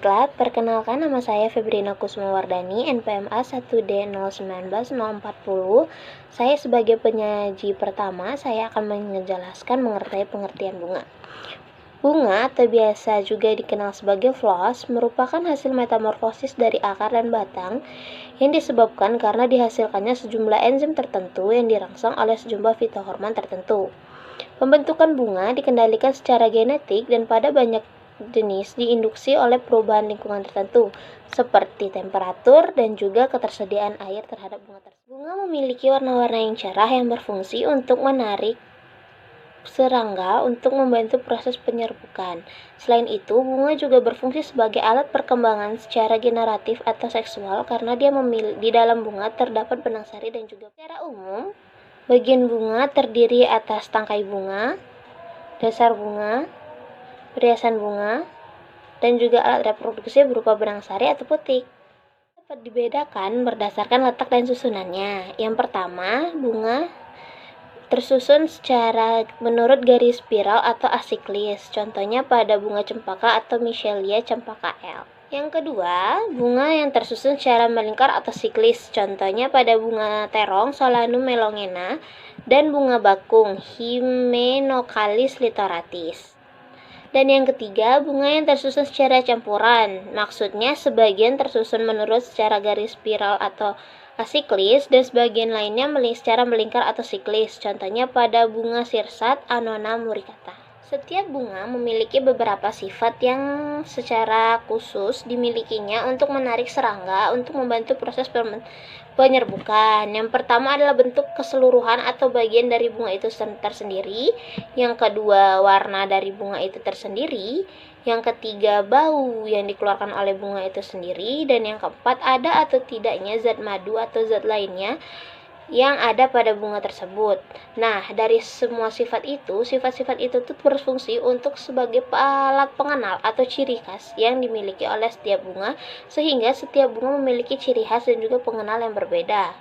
Baiklah, perkenalkan nama saya Febrina Kusumawardani, NPMA 1D019-040. Saya sebagai penyaji pertama, saya akan menjelaskan mengenai pengertian bunga. Bunga, atau biasa juga dikenal sebagai floss, merupakan hasil metamorfosis dari akar dan batang yang disebabkan karena dihasilkannya sejumlah enzim tertentu yang dirangsang oleh sejumlah fitohormon tertentu. Pembentukan bunga dikendalikan secara genetik dan pada banyak jenis diinduksi oleh perubahan lingkungan tertentu, seperti temperatur dan juga ketersediaan air terhadap bunga tersebut. Bunga memiliki warna-warna yang cerah yang berfungsi untuk menarik serangga untuk membantu proses penyerbukan. Selain itu, bunga juga berfungsi sebagai alat perkembangan secara generatif atau seksual karena di dalam bunga terdapat benang sari dan juga secara umum, bagian bunga terdiri atas tangkai bunga, dasar bunga, perhiasan bunga, dan juga alat reproduksi berupa benang sari atau putik. Dapat dibedakan berdasarkan letak dan susunannya. Yang pertama, bunga tersusun secara menurut garis spiral atau asiklis, contohnya pada bunga cempaka atau Michelia cempaka L. Yang kedua, bunga yang tersusun secara melingkar atau siklis, contohnya pada bunga terong Solanum melongena dan bunga bakung Hymenocallis litoratis. Dan yang ketiga, bunga yang tersusun secara campuran, maksudnya sebagian tersusun menurut secara garis spiral atau asiklis dan sebagian lainnya secara melingkar atau siklis, contohnya pada bunga sirsat Annona muricata. Setiap bunga memiliki beberapa sifat yang secara khusus dimilikinya untuk menarik serangga untuk membantu proses penyerbukan. Yang pertama adalah bentuk keseluruhan atau bagian dari bunga itu tersendiri. Yang kedua, warna dari bunga itu tersendiri. Yang ketiga, bau yang dikeluarkan oleh bunga itu sendiri. Dan yang keempat, ada atau tidaknya zat madu atau zat lainnya yang ada pada bunga tersebut. Nah, dari semua sifat-sifat itu tuh berfungsi untuk sebagai alat pengenal atau ciri khas yang dimiliki oleh setiap bunga, sehingga setiap bunga memiliki ciri khas dan juga pengenal yang berbeda.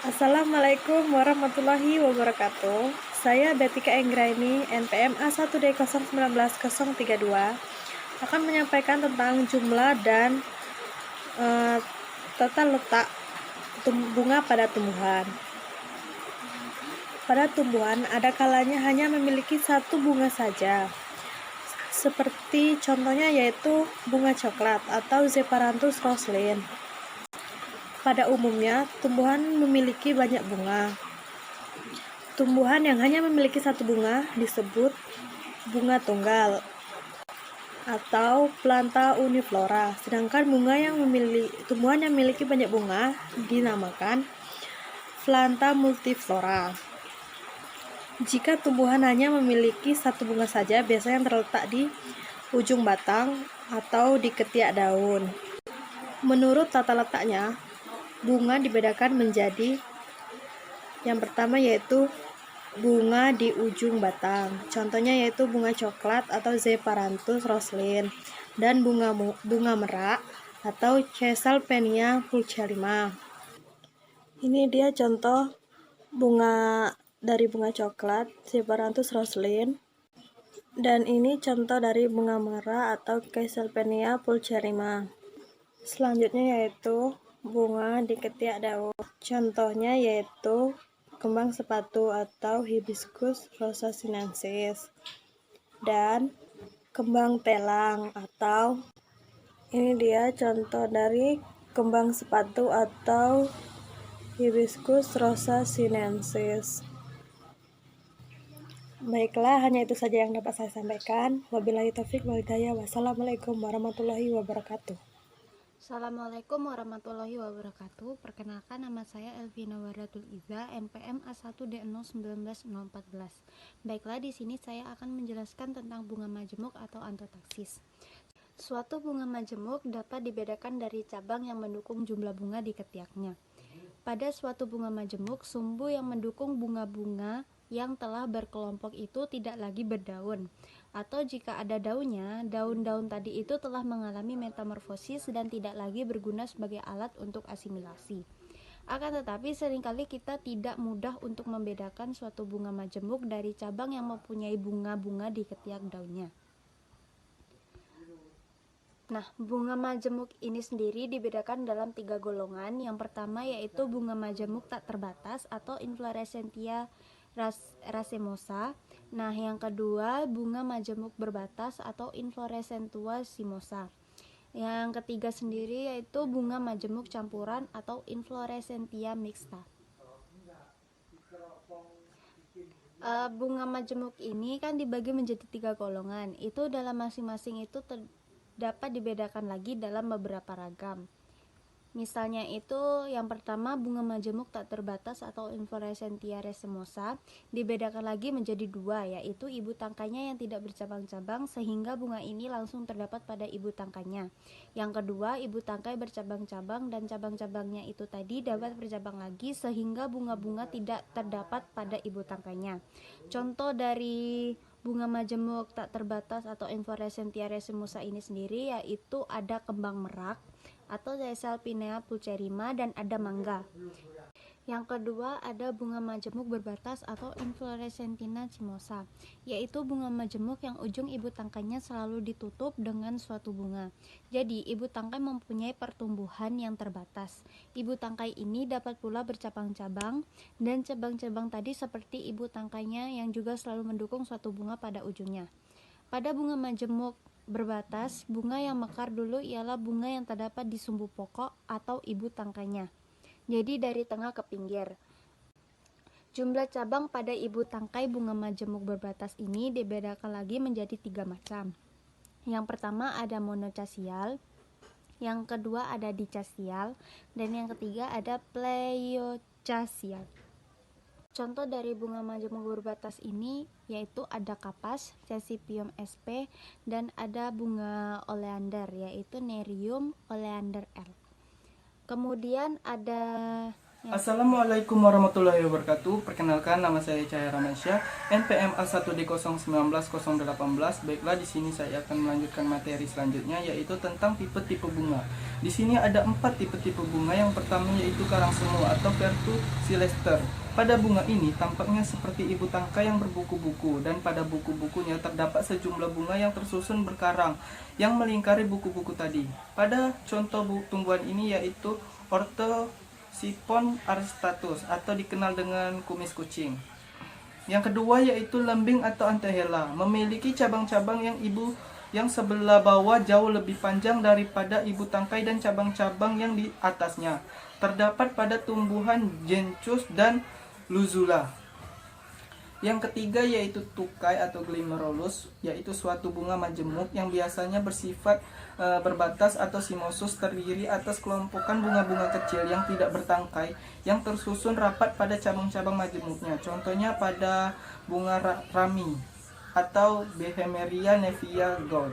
Assalamualaikum warahmatullahi wabarakatuh. Saya Betika Enggraini, NPMA 1D019-032, akan menyampaikan tentang jumlah dan tata letak bunga pada tumbuhan. Pada tumbuhan, ada kalanya hanya memiliki satu bunga saja. Seperti contohnya yaitu bunga coklat atau Zeparanthus roslyn. Pada umumnya, tumbuhan memiliki banyak bunga. Tumbuhan yang hanya memiliki satu bunga disebut bunga tunggal atau planta uniflora, sedangkan tumbuhan yang memiliki banyak bunga dinamakan planta multiflora. Jika tumbuhan hanya memiliki satu bunga saja, biasanya terletak di ujung batang atau di ketiak daun. Menurut tata letaknya, bunga dibedakan menjadi yang pertama yaitu bunga di ujung batang, contohnya yaitu bunga coklat atau Zeparanthus roslyn, dan bunga merak atau Caesalpinia pulcherrima. Ini dia contoh bunga dari bunga coklat Zeparanthus roslyn, dan ini contoh dari bunga merak atau Caesalpinia pulcherrima. Selanjutnya yaitu bunga di ketiak daun, contohnya yaitu kembang sepatu atau Hibiscus rosa sinensis, dan kembang telang atau ini dia contoh dari kembang sepatu atau Hibiscus rosa sinensis. Baiklah, hanya itu saja yang dapat saya sampaikan. Wabillahi taufiq wal hidayah. Wassalamualaikum warahmatullahi wabarakatuh. Assalamualaikum warahmatullahi wabarakatuh. Perkenalkan, nama saya Elvina Waratul Iza, NPM A1D019-014. Baiklah, di sini saya akan menjelaskan tentang bunga majemuk atau Anthotaxis. Suatu bunga majemuk dapat dibedakan dari cabang yang mendukung jumlah bunga di ketiaknya. Pada suatu bunga majemuk, sumbu yang mendukung bunga-bunga yang telah berkelompok itu tidak lagi berdaun, atau jika ada daunnya, daun-daun tadi itu telah mengalami metamorfosis dan tidak lagi berguna sebagai alat untuk asimilasi. Akan tetapi seringkali kita tidak mudah untuk membedakan suatu bunga majemuk dari cabang yang mempunyai bunga-bunga di ketiak daunnya. Nah, bunga majemuk ini sendiri dibedakan dalam 3 golongan. Yang pertama yaitu bunga majemuk tak terbatas atau Inflorescentia racemosa. Nah, yang kedua bunga majemuk berbatas atau Inflorescentia cimosa. Yang ketiga sendiri yaitu bunga majemuk campuran atau Inflorescentia mixta. Bunga majemuk ini kan dibagi menjadi 3 golongan. Itu dalam masing-masing itu dapat dibedakan lagi dalam beberapa ragam. Misalnya itu yang pertama bunga majemuk tak terbatas atau Inflorescentia racemosa dibedakan lagi menjadi 2, yaitu ibu tangkainya yang tidak bercabang-cabang sehingga bunga ini langsung terdapat pada ibu tangkainya. Yang kedua, ibu tangkai bercabang-cabang dan cabang-cabangnya itu tadi dapat bercabang lagi sehingga bunga-bunga tidak terdapat pada ibu tangkainya. Contoh dari bunga majemuk tak terbatas atau Inflorescentia racemosa ini sendiri yaitu ada kembang merak atau Caesalpinia pulcherrima dan ada mangga. Yang kedua ada bunga majemuk berbatas atau Inflorescentia cimosa, yaitu bunga majemuk yang ujung ibu tangkainya selalu ditutup dengan suatu bunga. Jadi ibu tangkai mempunyai pertumbuhan yang terbatas. Ibu tangkai ini dapat pula bercabang-cabang dan cabang-cabang tadi seperti ibu tangkainya yang juga selalu mendukung suatu bunga pada ujungnya. Pada bunga majemuk berbatas, bunga yang mekar dulu ialah bunga yang terdapat di sumbu pokok atau ibu tangkainya. Jadi dari tengah ke pinggir. Jumlah cabang pada ibu tangkai bunga majemuk berbatas ini dibedakan lagi menjadi 3 macam. Yang pertama ada monocasial, yang kedua ada dicasial, dan yang ketiga ada pleiocasial. Contoh dari bunga majemuk berbatas ini yaitu ada kapas, Caesipium sp, dan ada bunga oleander yaitu Nerium oleander L. Kemudian ada Assalamualaikum warahmatullahi wabarakatuh. Perkenalkan, nama saya Cahaya Ramansyah, NPM A1D019018. Baiklah, di sini saya akan melanjutkan materi selanjutnya yaitu tentang tipe-tipe bunga. Di sini ada 4 tipe-tipe bunga. Yang pertama yaitu karang semu atau Vertusilester. Pada bunga ini tampaknya seperti ibu tangkai yang berbuku-buku, dan pada buku-bukunya terdapat sejumlah bunga yang tersusun berkarang yang melingkari buku-buku tadi. Pada contoh tumbuhan ini yaitu Orthosiphon aristatus atau dikenal dengan kumis kucing. Yang kedua yaitu lembing atau antehela, memiliki cabang-cabang yang sebelah bawah jauh lebih panjang daripada ibu tangkai dan cabang-cabang yang di atasnya. Terdapat pada tumbuhan Genchus dan Luzula. Yang ketiga yaitu tukai atau Glimmerulus, yaitu suatu bunga majemuk yang biasanya bersifat berbatas atau simosus, terdiri atas kelompokan bunga-bunga kecil yang tidak bertangkai yang tersusun rapat pada cabang-cabang majemuknya. Contohnya pada bunga rami atau Behemeria nevia Gaud.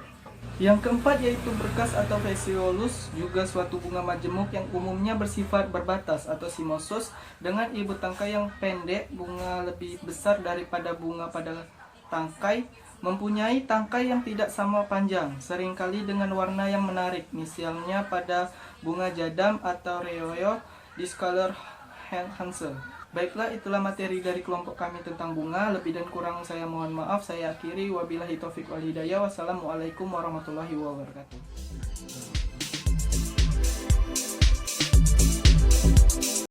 Yang keempat yaitu berkas atau Phaseolus, juga suatu bunga majemuk yang umumnya bersifat berbatas atau simosus dengan ibu tangkai yang pendek, bunga lebih besar daripada bunga pada tangkai, mempunyai tangkai yang tidak sama panjang, seringkali dengan warna yang menarik, misalnya pada bunga jadam atau Reoyo Discolor Hansel. Baiklah, itulah materi dari kelompok kami tentang bunga. Lebih dan kurang saya mohon maaf. Saya akhiri, wabillahi taufik wal hidayah. Wassalamualaikum warahmatullahi wabarakatuh.